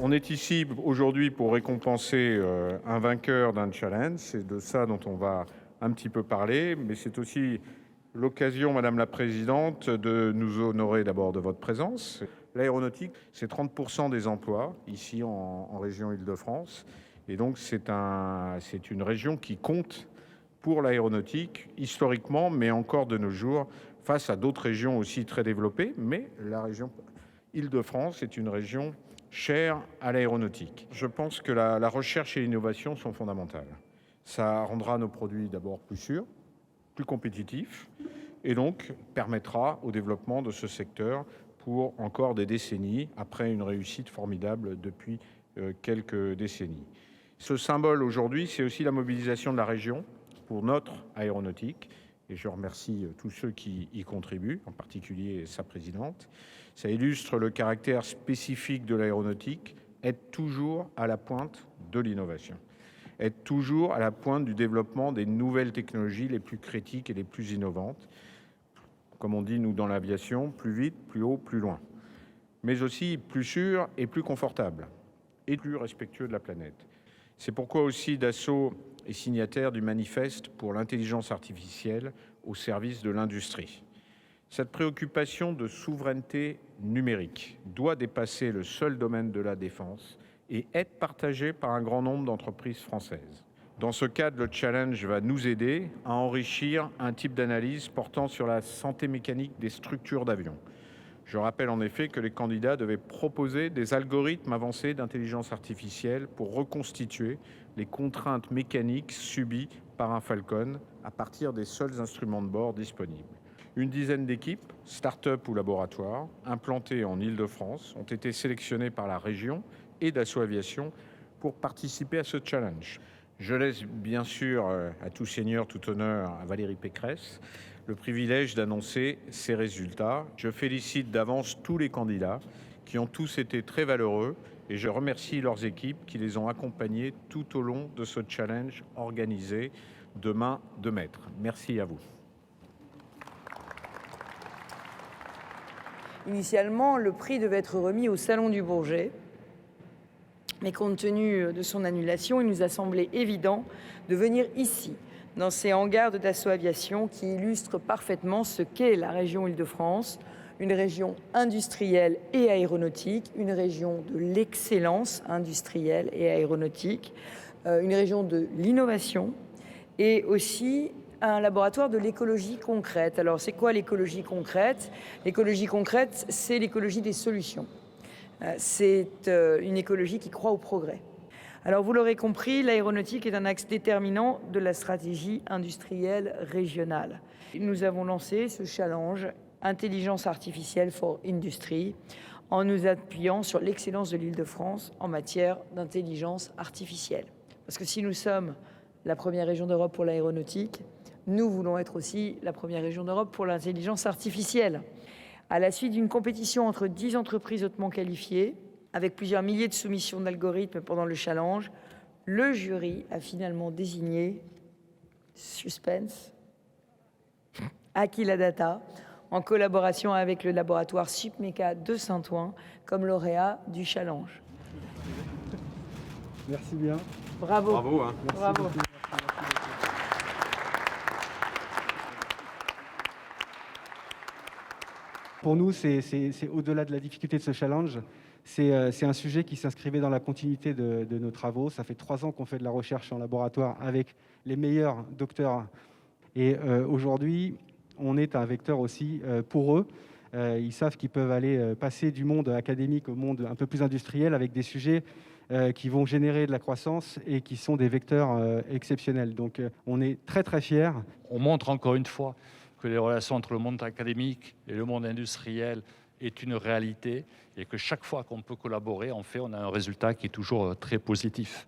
On est ici aujourd'hui pour récompenser un vainqueur d'un challenge. C'est de ça dont on va un petit peu parler, mais c'est aussi l'occasion, Madame la Présidente, de nous honorer d'abord de votre présence. L'aéronautique, c'est 30% des emplois ici en région Île-de-France. Et donc, c'est une région qui compte pour l'aéronautique, historiquement, mais encore de nos jours, face à d'autres régions aussi très développées. Mais la région Île-de-France est une région chère à l'aéronautique. Je pense que la recherche et l'innovation sont fondamentales. Ça rendra nos produits d'abord plus sûrs, plus compétitifs, et donc permettra au développement de ce secteur pour encore des décennies, après une réussite formidable depuis quelques décennies. Ce symbole aujourd'hui, c'est aussi la mobilisation de la région pour notre aéronautique, et je remercie tous ceux qui y contribuent, en particulier sa présidente. Ça illustre le caractère spécifique de l'aéronautique, être toujours à la pointe de l'innovation, être toujours à la pointe du développement des nouvelles technologies les plus critiques et les plus innovantes. Comme on dit, nous, dans l'aviation, plus vite, plus haut, plus loin. Mais aussi plus sûr et plus confortable, et plus respectueux de la planète. C'est pourquoi aussi Dassault est signataire du manifeste pour l'intelligence artificielle au service de l'industrie. Cette préoccupation de souveraineté numérique doit dépasser le seul domaine de la défense et être partagée par un grand nombre d'entreprises françaises. Dans ce cadre, le challenge va nous aider à enrichir un type d'analyse portant sur la santé mécanique des structures d'avions. Je rappelle en effet que les candidats devaient proposer des algorithmes avancés d'intelligence artificielle pour reconstituer les contraintes mécaniques subies par un Falcon à partir des seuls instruments de bord disponibles. Une dizaine d'équipes, start-up ou laboratoires, implantées en Île-de-France, ont été sélectionnées par la région et Dassault Aviation pour participer à ce challenge. Je laisse bien sûr à tout seigneur, tout honneur à Valérie Pécresse le privilège d'annoncer ces résultats. Je félicite d'avance tous les candidats qui ont tous été très valeureux et je remercie leurs équipes qui les ont accompagnés tout au long de ce challenge organisé de main de maître. Merci à vous. Initialement, le prix devait être remis au Salon du Bourget. Mais compte tenu de son annulation, il nous a semblé évident de venir ici, dans ces hangars de Dassault Aviation qui illustrent parfaitement ce qu'est la région Île-de-France, une région industrielle et aéronautique, une région de l'excellence industrielle et aéronautique, une région de l'innovation et aussi un laboratoire de l'écologie concrète. Alors, c'est quoi l'écologie concrète? L'écologie concrète, c'est l'écologie des solutions. C'est une écologie qui croit au progrès. Alors, vous l'aurez compris, l'aéronautique est un axe déterminant de la stratégie industrielle régionale. Nous avons lancé ce challenge Intelligence artificielle for Industry en nous appuyant sur l'excellence de l'Île-de-France en matière d'intelligence artificielle. Parce que si nous sommes la première région d'Europe pour l'aéronautique, nous voulons être aussi la première région d'Europe pour l'intelligence artificielle. À la suite d'une compétition entre 10 entreprises hautement qualifiées, avec plusieurs milliers de soumissions d'algorithmes pendant le challenge, le jury a finalement désigné, suspense, Aquila Data, en collaboration avec le laboratoire Supmeca de Saint-Ouen, comme lauréat du challenge. Merci bien. Bravo. Bravo. Bravo. Beaucoup. Pour nous, c'est au-delà de la difficulté de ce challenge, c'est un sujet qui s'inscrivait dans la continuité de nos travaux. Ça fait 3 ans qu'on fait de la recherche en laboratoire avec les meilleurs docteurs. Et aujourd'hui, on est un vecteur aussi pour eux. Ils savent qu'ils peuvent aller passer du monde académique au monde un peu plus industriel avec des sujets qui vont générer de la croissance et qui sont des vecteurs exceptionnels. Donc on est très très fiers. On montre encore une fois que les relations entre le monde académique et le monde industriel est une réalité et que chaque fois qu'on peut collaborer, en fait, on a un résultat qui est toujours très positif.